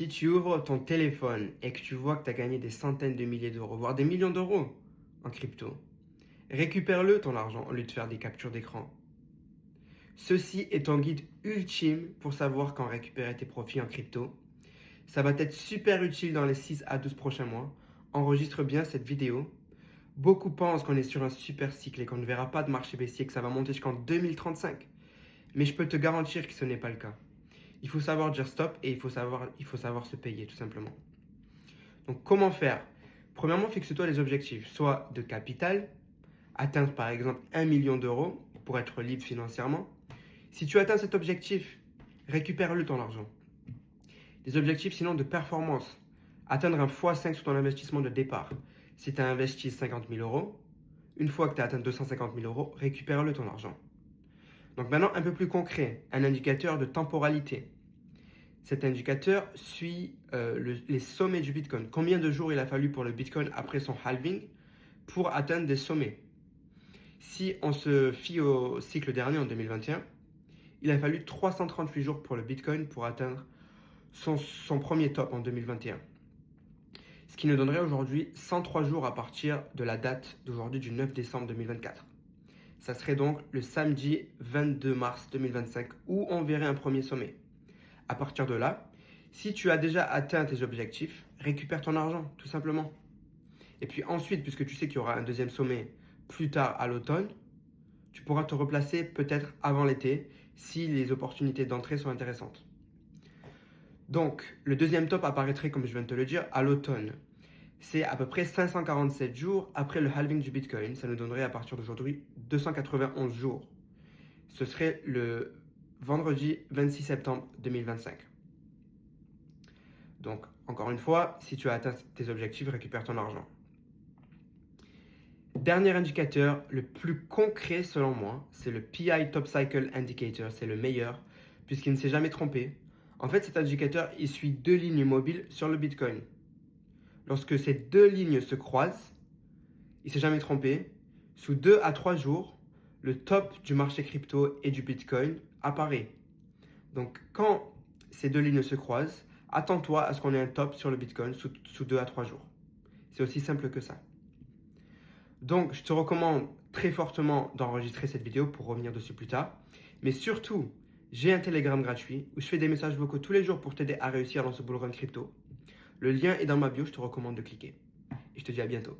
Si tu ouvres ton téléphone et que tu vois que tu as gagné des centaines de milliers d'euros, voire des millions d'euros en crypto, récupère-le ton argent au lieu de faire des captures d'écran. Ceci est ton guide ultime pour savoir quand récupérer tes profits en crypto. Ça va être super utile dans les 6 à 12 prochains mois. Enregistre bien cette vidéo. Beaucoup pensent qu'on est sur un super cycle et qu'on ne verra pas de marché baissier, que ça va monter jusqu'en 2035. Mais je peux te garantir que ce n'est pas le cas. Il faut savoir dire stop et il faut savoir se payer tout simplement. Donc comment faire? Premièrement, fixe-toi les objectifs, soit de capital, atteindre par exemple 1 million d'euros pour être libre financièrement. Si tu atteins cet objectif, récupère-le ton argent. Des objectifs sinon de performance, atteindre un x5 sur ton investissement de départ. Si tu as investi 50 000 euros, une fois que tu as atteint 250 000 euros, récupère-le ton argent. Donc maintenant, un peu plus concret, un indicateur de temporalité. Cet indicateur suit les sommets du Bitcoin. Combien de jours il a fallu pour le Bitcoin après son halving pour atteindre des sommets? Si on se fie au cycle dernier en 2021, il a fallu 338 jours pour le Bitcoin pour atteindre son premier top en 2021. Ce qui nous donnerait aujourd'hui 103 jours à partir de la date d'aujourd'hui du 9 décembre 2024. Ça serait donc le samedi 22 mars 2025 où on verrait un premier sommet. À partir de là, si tu as déjà atteint tes objectifs, récupère ton argent, tout simplement. Et puis ensuite, puisque tu sais qu'il y aura un deuxième sommet plus tard à l'automne, tu pourras te replacer peut-être avant l'été si les opportunités d'entrée sont intéressantes. Donc, le deuxième top apparaîtrait, comme je viens de te le dire, à l'automne. C'est à peu près 547 jours après le halving du Bitcoin. Ça nous donnerait à partir d'aujourd'hui 291 jours. Ce serait le vendredi 26 septembre 2025. Donc, encore une fois, si tu as atteint tes objectifs, récupère ton argent. Dernier indicateur, le plus concret selon moi, c'est le PI Top Cycle Indicator. C'est le meilleur puisqu'il ne s'est jamais trompé. En fait, cet indicateur, il suit deux lignes mobiles sur le Bitcoin. Lorsque ces deux lignes se croisent, il ne s'est jamais trompé. Sous 2 à 3 jours, le top du marché crypto et du Bitcoin apparaît. Donc, quand ces deux lignes se croisent, attends-toi à ce qu'on ait un top sur le Bitcoin sous 2 à 3 jours. C'est aussi simple que ça. Donc, je te recommande très fortement d'enregistrer cette vidéo pour revenir dessus plus tard. Mais surtout, j'ai un Telegram gratuit où je fais des messages vocaux tous les jours pour t'aider à réussir dans ce bull run crypto. Le lien est dans ma bio, je te recommande de cliquer. Et je te dis à bientôt.